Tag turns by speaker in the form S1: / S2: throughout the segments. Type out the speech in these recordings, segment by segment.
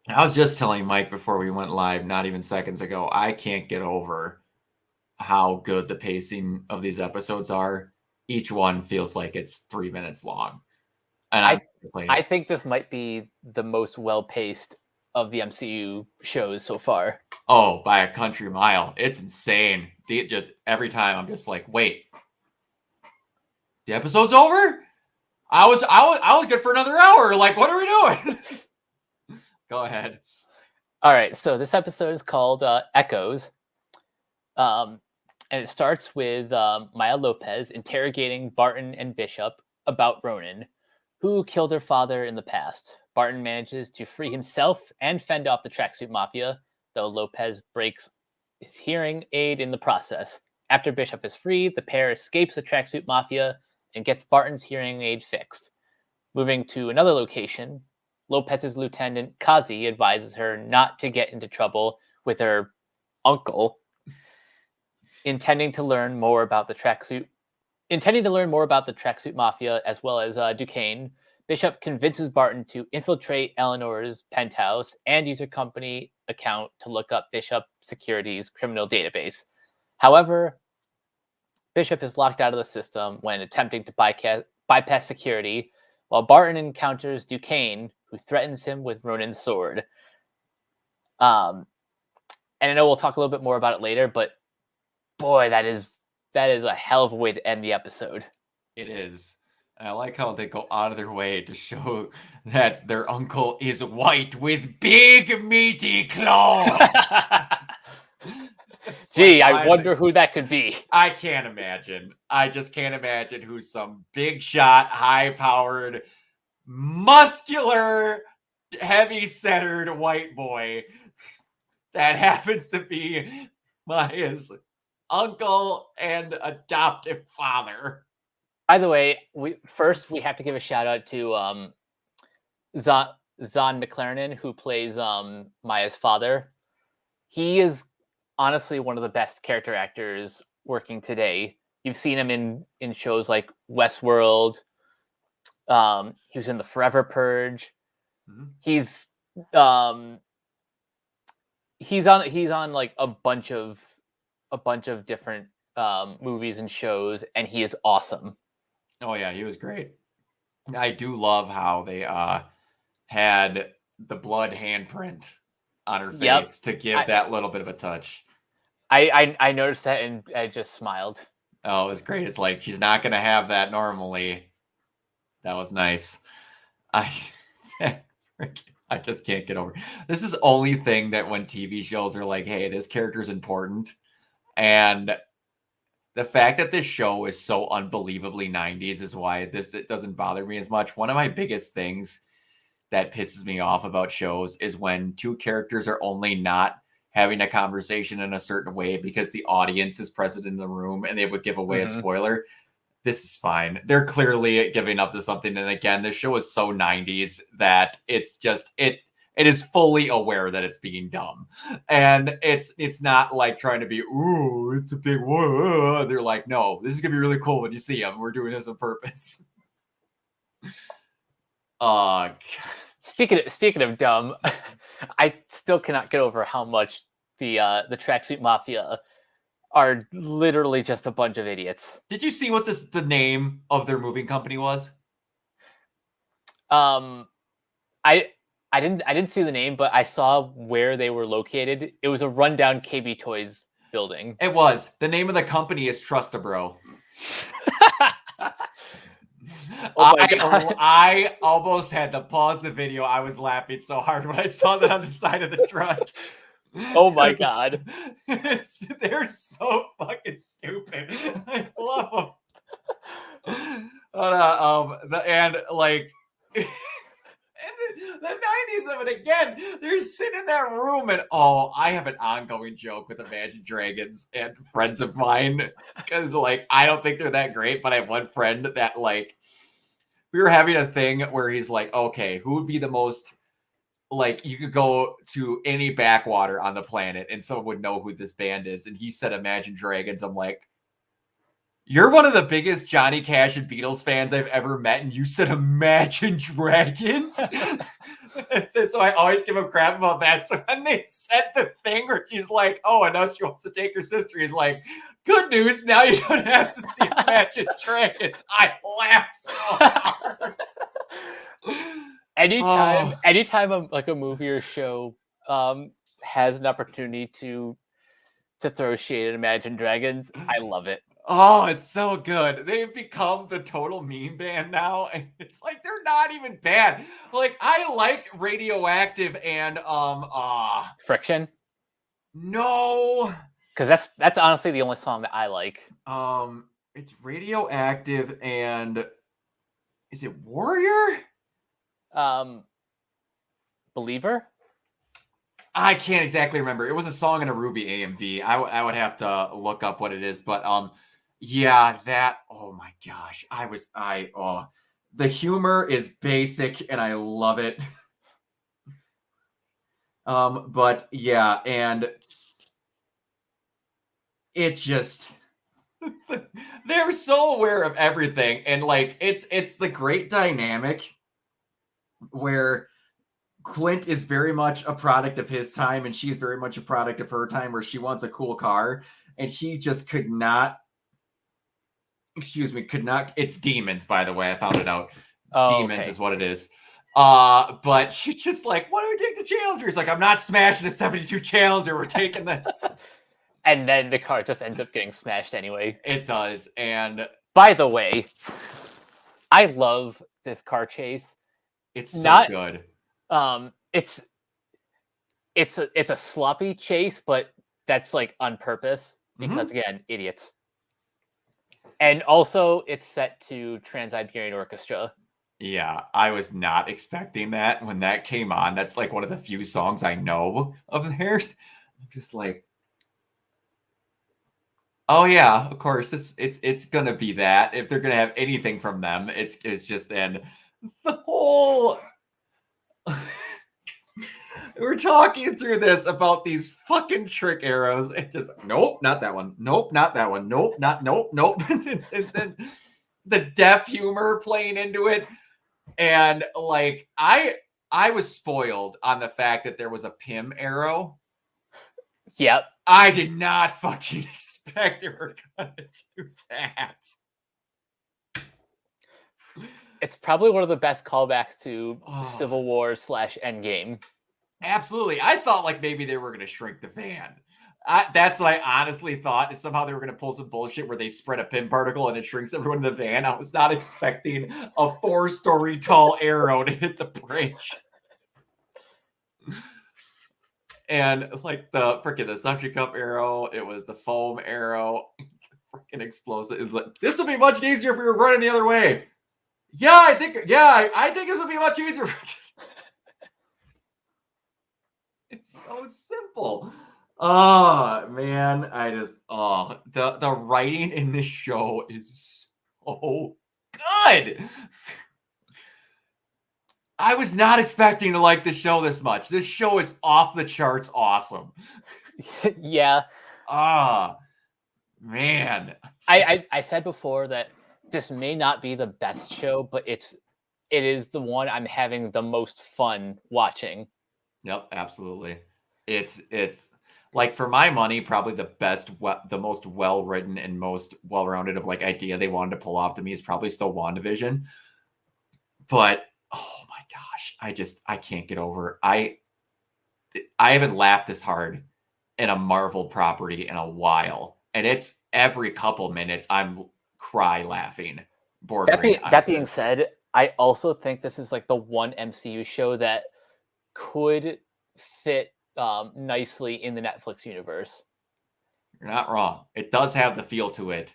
S1: I was just telling Mike before we went live, not even seconds ago, I can't get over how good the pacing of these episodes are. Each one feels like it's 3 minutes long. And I'm
S2: I
S1: complaining.
S2: I think this might be the most well paced of the MCU shows so far.
S1: Oh, by a country mile. It's insane. Just every time I'm just like, wait. The episode's over? I was good for another hour. Like, what are we doing? Go ahead.
S2: All right, so this episode is called Echoes. And it starts with Maya Lopez interrogating Barton and Bishop about Ronan, who killed her father in the past. Barton manages to free himself and fend off the tracksuit mafia, though Lopez breaks his hearing aid in the process. After Bishop is freed, the pair escapes the tracksuit mafia and gets Barton's hearing aid fixed. Moving to another location, Lopez's lieutenant Kazi advises her not to get into trouble with her uncle, intending to learn more about the tracksuit mafia as well as Duquesne. Bishop convinces Barton to infiltrate Eleanor's penthouse and use her company account to look up Bishop Security's criminal database. However, Bishop is locked out of the system when attempting to bypass security, while Barton encounters Duquesne, who threatens him with Ronan's sword. And I know we'll talk a little bit more about it later, but boy, that is a hell of a way to end the episode.
S1: It is. And I like how they go out of their way to show that their uncle is white with big meaty claws.
S2: Gee, like, I wonder who that could be.
S1: I can't imagine. I just can't imagine who's some big shot, high-powered, muscular, heavy-centered white boy that happens to be Maya's uncle and adoptive father.
S2: By the way, we have to give a shout out to Zahn McLaren, who plays Maya's father. He is honestly one of the best character actors working today. You've seen him in shows like Westworld. He was in the Forever Purge. Mm-hmm. He's on like a bunch of different movies and shows, and he is awesome.
S1: Oh yeah, he was great. I do love how they had the blood handprint on her face to give that little bit of a touch.
S2: I noticed that and I just smiled.
S1: Oh, it was great. It's like she's not going to have that normally. That was nice. I just can't get over. This is the only thing that when TV shows are like, hey, this character is important. And the fact that this show is so unbelievably 90s is why it doesn't bother me as much. One of my biggest things that pisses me off about shows is when two characters are only not having a conversation in a certain way because the audience is present in the room and they would give away a spoiler. This is fine. They're clearly giving up to something. And again, this show is so 90s that it's just, it is fully aware that it's being dumb. And it's not like trying to be, ooh, it's a big one. They're like, no, this is going to be really cool when you see them. We're doing this on purpose.
S2: Speaking of dumb, I still cannot get over how much the tracksuit mafia are literally just a bunch of idiots.
S1: Did you see what the name of their moving company was?
S2: I didn't see the name, but I saw where they were located. It was a rundown KB Toys building.
S1: It was. The name of the company is Trust-A-Bro. Oh I almost had to pause the video. I was laughing so hard when I saw that on the side of the truck.
S2: Oh my god.
S1: They're so fucking stupid. I love them. And like the 90s of it again, they're sitting in that room and I have an ongoing joke with Imagine Dragons and friends of mine because like I don't think they're that great, but I have one friend that like we were having a thing where he's like, okay, who would be the most like you could go to any backwater on the planet and someone would know who this band is, and he said Imagine Dragons. I'm like, you're one of the biggest Johnny Cash and Beatles fans I've ever met, and you said Imagine Dragons? And so I always give him crap about that. So when they said the thing where she's like, "Oh, and now she wants to take her sister," he's like, "Good news, now you don't have to see Imagine Dragons." I laugh so hard.
S2: anytime
S1: Oh,
S2: anytime a movie or show has an opportunity to throw shade at Imagine Dragons, I love it.
S1: oh, it's so good. They've become the total meme band now, and it's like they're not even bad. Like I like Radioactive and
S2: Friction,
S1: no.
S2: because that's honestly the only song that I like.
S1: It's Radioactive and is it Warrior?
S2: Um, Believer.
S1: I can't exactly remember. It was a song in a Ruby AMV. I would have to look up what it is, but yeah, that oh my gosh. The humor is basic and I love it. But yeah, and it just they're so aware of everything and like it's the great dynamic where Clint is very much a product of his time and she's very much a product of her time where she wants a cool car and he just could not it's demons by the way I found it out.
S2: Oh,
S1: Demons
S2: okay.
S1: is what it is. But she's just like, why don't we take the Challenger? He's like, I'm not smashing a 72 Challenger, we're taking this.
S2: And then the car just ends up getting smashed anyway.
S1: It does. And
S2: by the way, I love this car chase.
S1: it's so good.
S2: It's a sloppy chase, but that's like on purpose because again, idiots. And also, it's set to Trans-Siberian Orchestra.
S1: Yeah, I was not expecting that when that came on. That's like one of the few songs I know of theirs. I'm just like, oh yeah, of course it's gonna be that. If they're gonna have anything from them, it's just and the whole we're talking through this about these fucking trick arrows and just nope, not that one. Nope, not that one. Nope, not nope, nope. And then the deaf humor playing into it. And like I was spoiled on the fact that there was a Pym arrow.
S2: Yep.
S1: I did not fucking expect they were gonna do that.
S2: It's probably one of the best callbacks to Civil War / Endgame.
S1: Absolutely. I thought like maybe they were going to shrink the van. That's what I honestly thought is somehow they were going to pull some bullshit where they spread a pin particle and it shrinks everyone in the van. I was not expecting a 4-story tall arrow to hit the bridge. And like the suction cup arrow, it was the foam arrow, freaking explosive. It's like this will be much easier if we were running the other way. Yeah, I think this would be much easier. It's so simple. Oh man, the writing in this show is so good. I was not expecting to like this show this much. This show is off the charts awesome.
S2: Yeah.
S1: Man.
S2: I said before that this may not be the best show, but it is the one I'm having the most fun watching.
S1: Yep, absolutely. It's like for my money, probably the most well-written and most well-rounded of like idea they wanted to pull off to me is probably still WandaVision. But oh my gosh, I can't get over. I haven't laughed this hard in a Marvel property in a while. And it's every couple minutes I'm cry laughing.
S2: That being said, I also think this is like the one MCU show that could fit nicely in the Netflix universe.
S1: You're not wrong. It does have the feel to it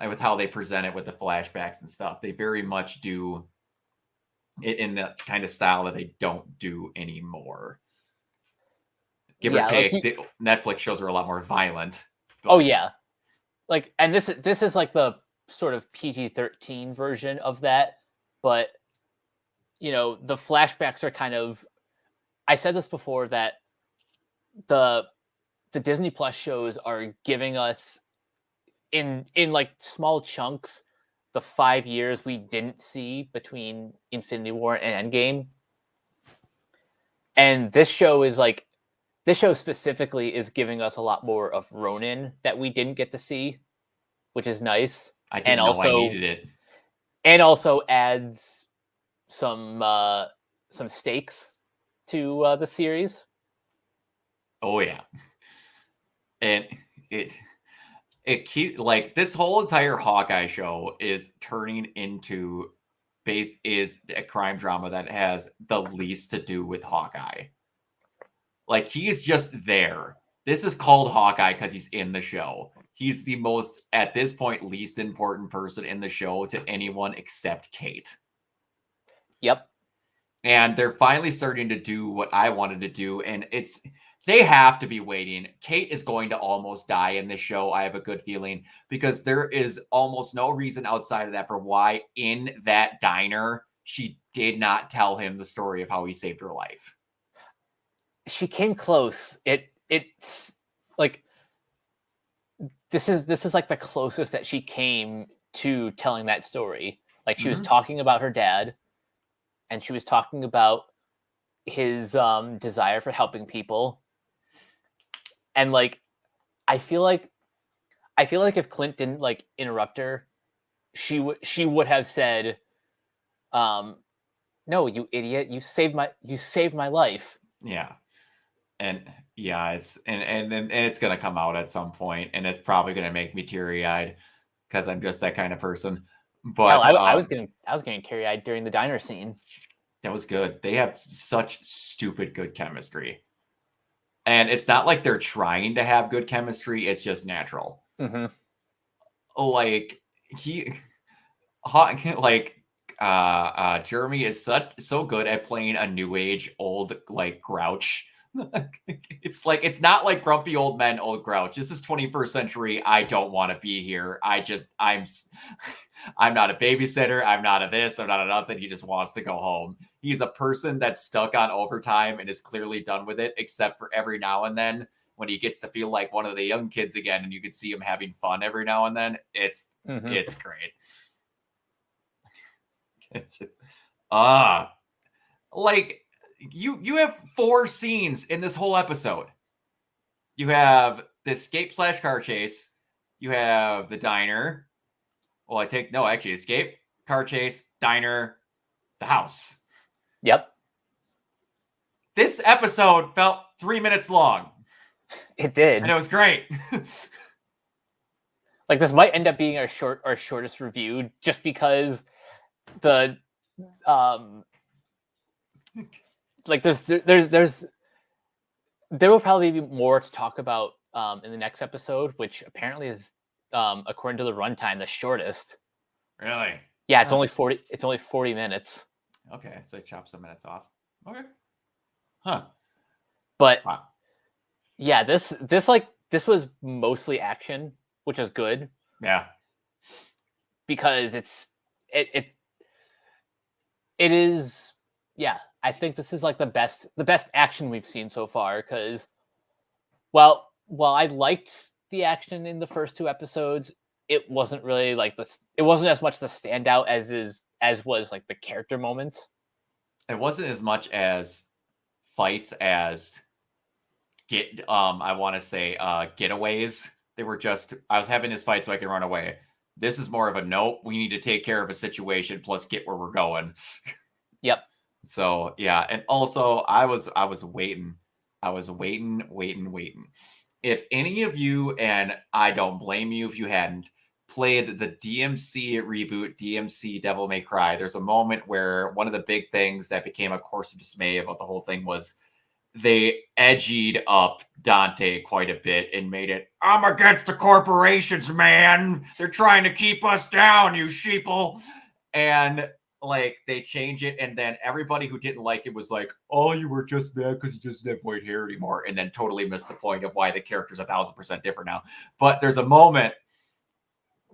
S1: with how they present it with the flashbacks and stuff. They very much do it in the kind of style that they don't do anymore. Give or take, the Netflix shows are a lot more violent.
S2: But... Oh yeah, like, and this is like the sort of PG-13 version of that, but you know the flashbacks are kind of. I said this before that the Disney Plus shows are giving us in like small chunks the 5 years we didn't see between Infinity War and Endgame. And this show specifically is giving us a lot more of Ronin that we didn't get to see, which is nice.
S1: I didn't know I needed it.
S2: And also adds some stakes to the series.
S1: Oh yeah, and it keep like this whole entire Hawkeye show is turning into is a crime drama that has the least to do with Hawkeye. Like he's just there. This is called Hawkeye because he's in the show. He's the most, at this point, least important person in the show to anyone except Kate.
S2: Yep.
S1: And they're finally starting to do what I wanted to do. And they have to be waiting. Kate is going to almost die in this show. I have a good feeling because there is almost no reason outside of that for why in that diner she did not tell him the story of how he saved her life.
S2: She came close. It's like this is like the closest that she came to telling that story. Like she was talking about her dad, and she was talking about his desire for helping people. And like I feel like if Clint didn't like interrupt her, she would have said, no, you idiot, you saved my life.
S1: Yeah. And yeah, it's and it's gonna come out at some point, and it's probably gonna make me teary-eyed because I'm just that kind of person. But
S2: hell, I was getting teary-eyed during the diner scene.
S1: That was good. They have such stupid good chemistry, and it's not like they're trying to have good chemistry. It's just natural. Like Jeremy is so good at playing a new age old like grouch. It's not like grumpy old men, old grouch. This is 21st century. I don't want to be here. I'm not a babysitter. I'm not a this. I'm not a nothing. He just wants to go home. He's a person that's stuck on overtime and is clearly done with it, except for every now and then when he gets to feel like one of the young kids again, and you can see him having fun every now and then. It's great. It's just like you have 4 scenes in this whole episode. You have the escape/car chase. You have the diner. Well, escape, car chase, diner, the house.
S2: Yep.
S1: This episode felt 3 minutes long.
S2: It did.
S1: And it was great.
S2: Like this might end up being our shortest review just because the like there will probably be more to talk about in the next episode, which apparently is according to the runtime the shortest.
S1: Really?
S2: Yeah, it's only 40 minutes.
S1: Okay, so they chop some minutes off. Okay. Huh.
S2: But yeah, this was mostly action, which is good.
S1: Yeah.
S2: Because it is, yeah, I think this is like the best action we've seen so far. Because while I liked the action in the first 2 episodes, it wasn't really like this. It wasn't as much the standout as was like the character moments.
S1: It wasn't as much as fights as I want to say getaways. They were just, I was having this fight so I can run away. This is more of a nope. We need to take care of a situation plus get where we're going.
S2: Yep.
S1: So yeah, and also I was waiting. I was waiting. If any of you, and I don't blame you if you hadn't, played the DMC reboot, DMC Devil May Cry, there's a moment where one of the big things that became a course of dismay about the whole thing was they edgied up Dante quite a bit and made it, I'm against the corporations, man. They're trying to keep us down, you sheeple. And like they change it, and then everybody who didn't like it was like, oh, you were just mad because he doesn't have white hair anymore, and then totally missed the point of why the character's 1,000% different now. But there's a moment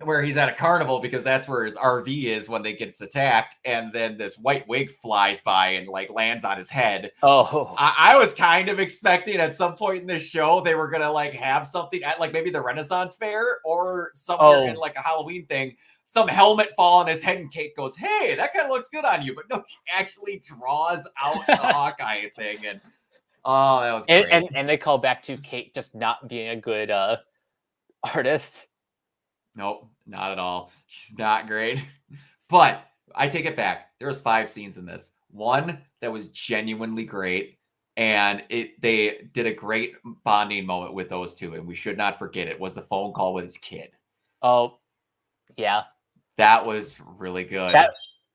S1: where he's at a carnival because that's where his RV is when they get attacked, and then this white wig flies by and like lands on his head.
S2: Oh,
S1: I was kind of expecting at some point in this show they were gonna like have something at like maybe the Renaissance Fair or somewhere in like a Halloween thing, some helmet fall on his head, and Kate goes, hey, that kind of looks good on you. But no, she actually draws out the Hawkeye thing, and Oh, that was great.
S2: And they call back to Kate just not being a good artist.
S1: Nope, not at all. She's not great. But I take it back. There was 5 scenes in this. One that was genuinely great, and they did a great bonding moment with those two, and we should not forget it, was the phone call with his kid.
S2: Oh, yeah.
S1: That was really good.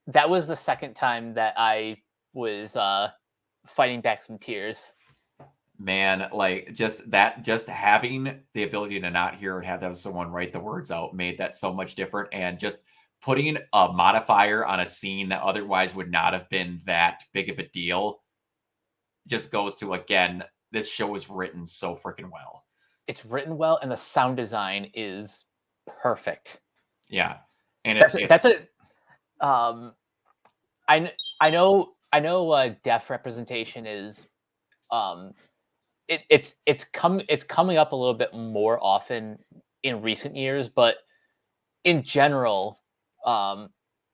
S2: That was the second time that I was fighting back some tears.
S1: Man, like just having the ability to not hear and have someone write the words out made that so much different. And just putting a modifier on a scene that otherwise would not have been that big of a deal just goes to, again, this show is written so freaking well.
S2: It's written well, and the sound design is perfect.
S1: Yeah, and
S2: I know deaf representation is it's coming up a little bit more often in recent years, but in general,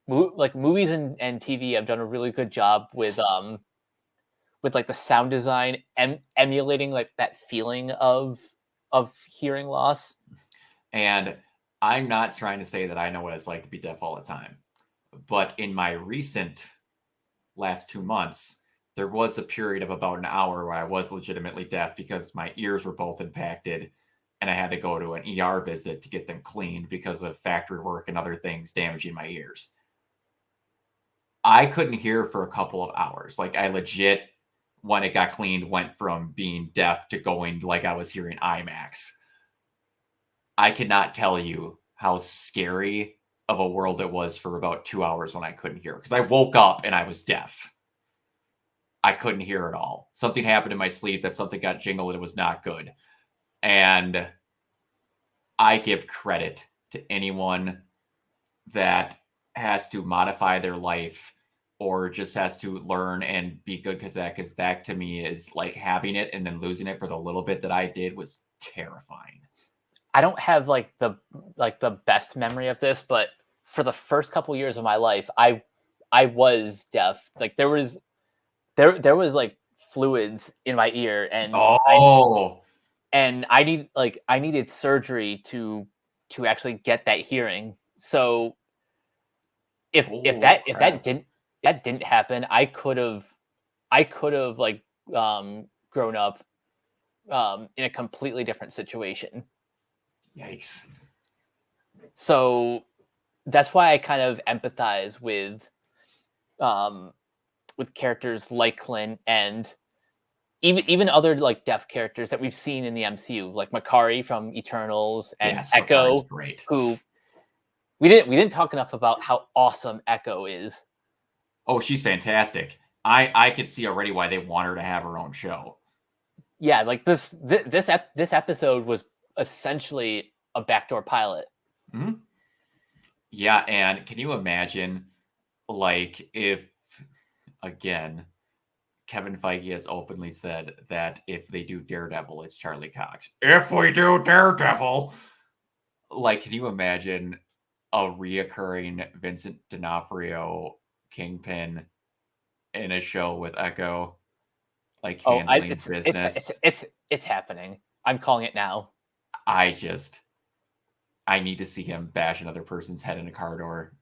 S2: like movies and TV have done a really good job with like the sound design emulating like that feeling of hearing loss.
S1: And I'm not trying to say that I know what it's like to be deaf all the time, but in my recent last 2 months, there was a period of about an hour where I was legitimately deaf because my ears were both impacted and I had to go to an ER visit to get them cleaned because of factory work and other things damaging my ears. I couldn't hear for a couple of hours. Like, I legit, when it got cleaned, went from being deaf to going like I was hearing IMAX. I cannot tell you how scary of a world it was for about 2 hours when I couldn't hear, because I woke up and I was deaf. I couldn't hear at all. Something happened in my sleep that something got jingled and it was not good. And I give credit to anyone that has to modify their life or just has to learn and be good, because that to me is like having it and then losing it for the little bit that I did was terrifying.
S2: I don't have like the best memory of this, but for the first couple years of my life, I was deaf. Like there was like fluids in my ear, and I needed surgery to actually get that hearing. So if that didn't happen, I could have like grown up in a completely different situation.
S1: Yikes.
S2: So that's why I kind of empathize with characters like Clint and even other like deaf characters that we've seen in the MCU, like Makari from Eternals and Echo,
S1: great.
S2: Who we didn't talk enough about how awesome Echo is.
S1: Oh, she's fantastic. I could see already why they want her to have her own show.
S2: Yeah, like this episode was essentially a backdoor pilot.
S1: Mm-hmm. Yeah, and can you imagine, like, if, again, Kevin Feige has openly said that if they do Daredevil, it's Charlie Cox. If we do Daredevil! Like, can you imagine a reoccurring Vincent D'Onofrio Kingpin in a show with Echo? Like, handling business?
S2: It's happening. I'm calling it now.
S1: I need to see him bash another person's head in a car door.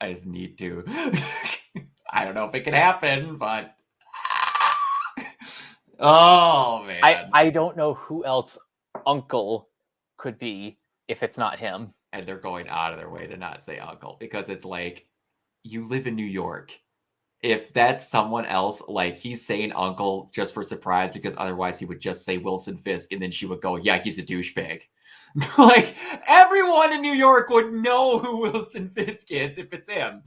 S1: I just need to. I don't know if it can happen, but oh man.
S2: I don't know who else Uncle could be if it's not him.
S1: And they're going out of their way to not say Uncle, because it's like, you live in New York. If that's someone else, like, he's saying Uncle just for surprise, because otherwise he would just say Wilson Fisk, and then she would go, yeah, he's a douchebag. Like, everyone in New York would know who Wilson Fisk is if it's him.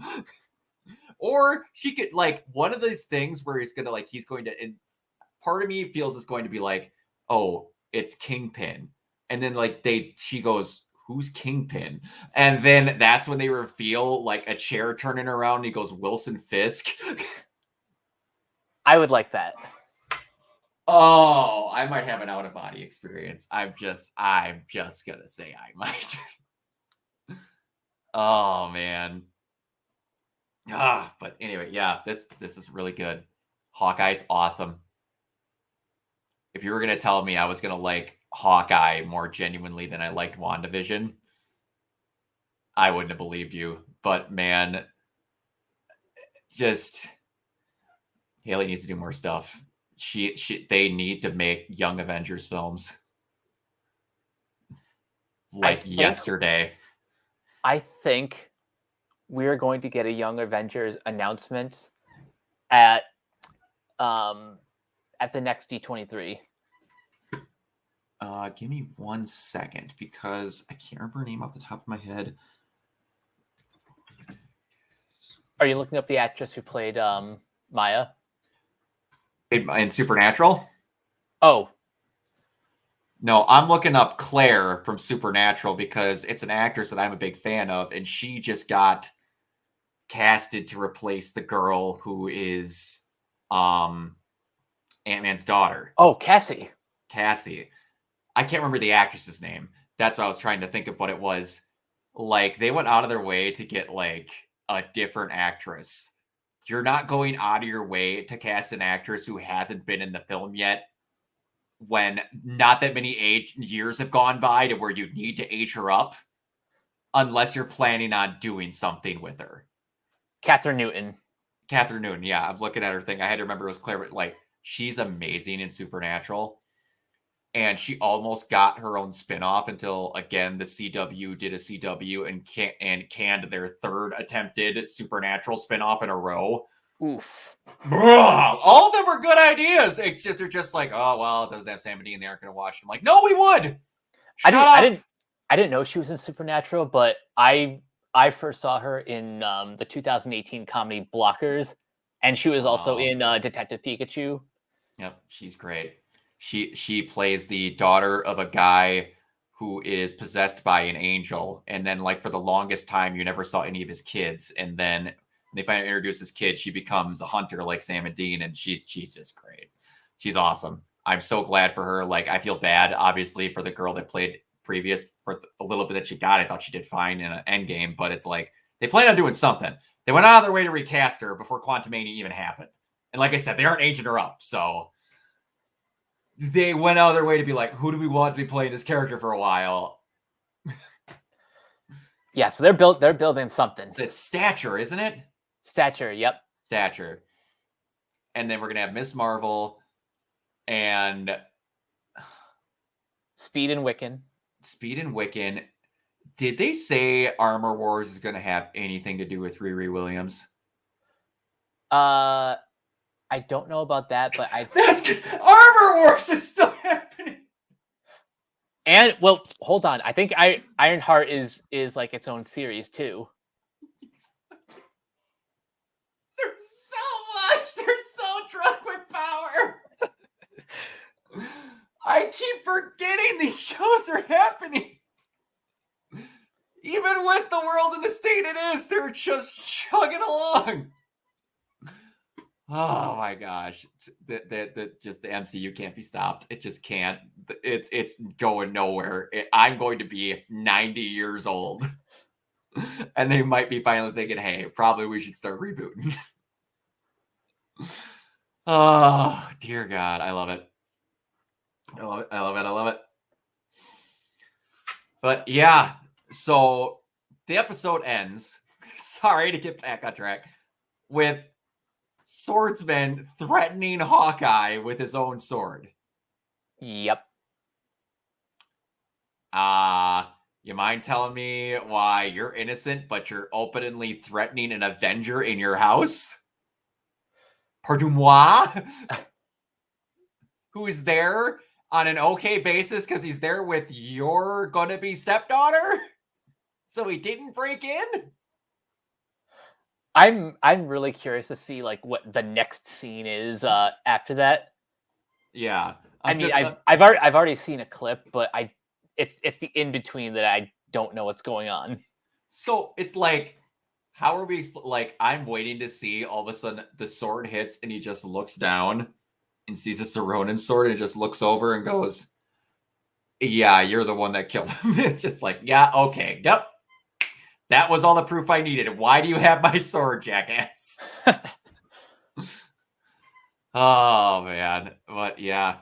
S1: Or she could, like, one of these things where he's going to, and part of me feels it's going to be like, oh, it's Kingpin. And then, like, she goes, who's Kingpin? And then that's when they reveal, like, a chair turning around and he goes, Wilson Fisk.
S2: I would like that.
S1: Oh, I might have an out-of-body experience. I'm just gonna say I might. Oh man. But anyway, yeah, this is really good. Hawkeye's awesome. if you were gonna tell me I was gonna like Hawkeye more genuinely than I liked WandaVision, I wouldn't have believed you. But man, just Haley needs to do more stuff. They need to make Young Avengers films like yesterday.
S2: I think we're going to get a Young Avengers announcement at the next D23.
S1: Give me 1 second because I can't remember her name off the top of my head.
S2: Are you looking up the actress who played Maya
S1: in Supernatural?
S2: Oh,
S1: no, I'm looking up Claire from Supernatural because it's an actress that I'm a big fan of, and she just got casted to replace the girl who is Ant-Man's daughter.
S2: Oh, Cassie.
S1: I can't remember the actress's name. That's why I was trying to think of what it was. Like, they went out of their way to get like a different actress. You're not going out of your way to cast an actress who hasn't been in the film yet when not that many years have gone by to where you need to age her up unless you're planning on doing something with her.
S2: Catherine Newton,
S1: yeah. I'm looking at her thing. I had to remember it was Claire, but like, she's amazing in Supernatural. And she almost got her own spinoff until, again, the CW did a CW and canned their third attempted Supernatural spinoff in a row.
S2: Oof.
S1: All of them were good ideas. Except they're just like, oh, well, it doesn't have Sam and Dean. They aren't going to watch it. I'm like, no, we would.
S2: I didn't know she was in Supernatural, but I first saw her in the 2018 comedy Blockers, and she was also in Detective Pikachu.
S1: Yep, she's great. She plays the daughter of a guy who is possessed by an angel, and then like for the longest time you never saw any of his kids, and then when they finally introduce his kid, she becomes a hunter like Sam and Dean, and she's just great. She's awesome. I'm so glad for her. Like, I feel bad obviously for the girl that played previous for a little bit that she got. I thought she did fine in an Endgame, but it's like they plan on doing something. They went out of their way to recast her before Quantumania even happened, and like I said, they aren't aging her up, so they went out of their way to be like, who do we want to be playing this character for a while?
S2: Yeah, so they're building something.
S1: It's Stature, isn't it?
S2: Stature, yep.
S1: Stature. And then we're gonna have Miss Marvel and
S2: Speed and Wiccan.
S1: Did they say Armor Wars is gonna have anything to do with Riri Williams?
S2: I don't know about that, but
S1: that's good. Armor Wars is still happening.
S2: And well, hold on. I think Ironheart is like its own series too.
S1: There's so much. They're so drunk with power. I keep forgetting these shows are happening. Even with the world in the state it is, they're just chugging along. Oh my gosh. Just the MCU can't be stopped. It just can't. It's going nowhere. I'm going to be 90 years old. And they might be finally thinking, hey, probably we should start rebooting. Oh, dear God. I love it. I love it. But yeah, so the episode ends. Sorry to get back on track. With Swordsman threatening Hawkeye with his own sword.
S2: Yep.
S1: You mind telling me why you're innocent, but you're openly threatening an Avenger in your house? Pardon-moi? Who is there on an okay basis because he's there with your gonna-be stepdaughter? So he didn't break in?
S2: I'm really curious to see like what the next scene is after that.
S1: Yeah.
S2: I've already seen a clip, but it's the in between that I don't know what's going on.
S1: So it's like, how are we like? I'm waiting to see all of a sudden the sword hits and he just looks down and sees a Saronin sword and just looks over and goes, "Yeah, you're the one that killed him." It's just like, yeah, okay, yep. That was all the proof I needed. Why do you have my sword, jackass? Oh, man. But yeah.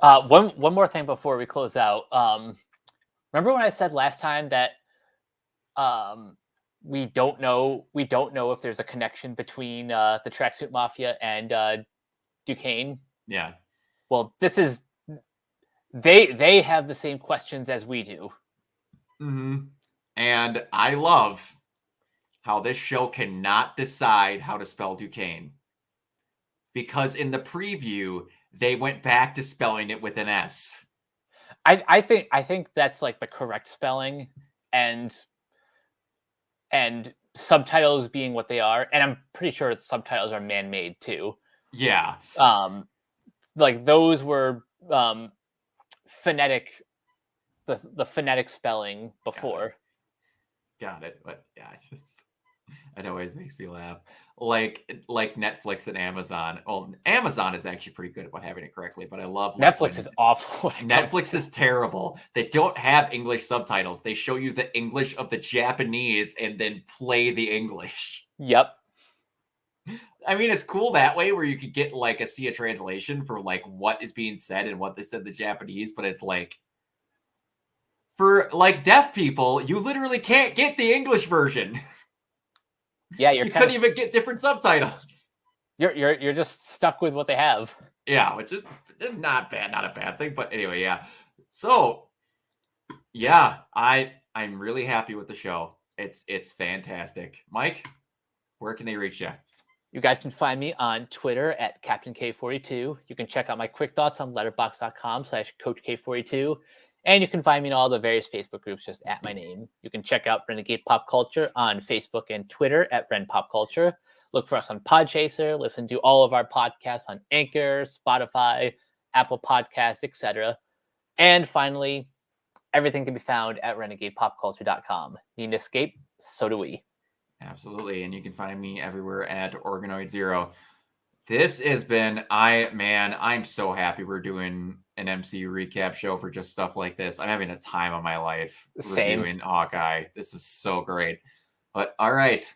S2: One more thing before we close out. Remember when I said last time that we don't know if there's a connection between the Tracksuit Mafia and Duquesne?
S1: Yeah.
S2: Well, this is they have the same questions as we do.
S1: Mm-hmm. And I love how this show cannot decide how to spell Duquesne. Because in the preview, they went back to spelling it with an S.
S2: I think that's like the correct spelling, and subtitles being what they are, and I'm pretty sure subtitles are man-made too.
S1: Yeah.
S2: Like those were phonetic, the phonetic spelling before.
S1: Got it. But yeah, it always makes me laugh. Like Netflix and Amazon. Well, Amazon is actually pretty good about having it correctly, but I love
S2: Netflix is awful.
S1: Netflix is terrible. They don't have English subtitles. They show you the English of the Japanese and then play the English.
S2: Yep.
S1: I mean, it's cool that way where you could get like see a translation for like what is being said and what they said the Japanese, but it's like for like deaf people, you literally can't get the English version.
S2: Yeah,
S1: you couldn't even get different subtitles.
S2: You're just stuck with what they have.
S1: Yeah, which is not bad, not a bad thing. But anyway, yeah. So yeah, I'm really happy with the show. It's fantastic. Mike, where can they reach you?
S2: You guys can find me on Twitter at Captain K42. You can check out my quick thoughts on letterboxd.com/CoachK42. And you can find me in all the various Facebook groups just at my name. You can check out Renegade Pop Culture on Facebook and Twitter at Ren Pop Culture. Look for us on Podchaser. Listen to all of our podcasts on Anchor, Spotify, Apple Podcasts, etc. And finally, everything can be found at renegadepopculture.com. Need to escape? So do we.
S1: Absolutely. And you can find me everywhere at Organoid Zero. This has been, I'm so happy we're doing an MCU recap show for just stuff like this. I'm having a time of my life reviewing Hawkeye. This is so great. But all right,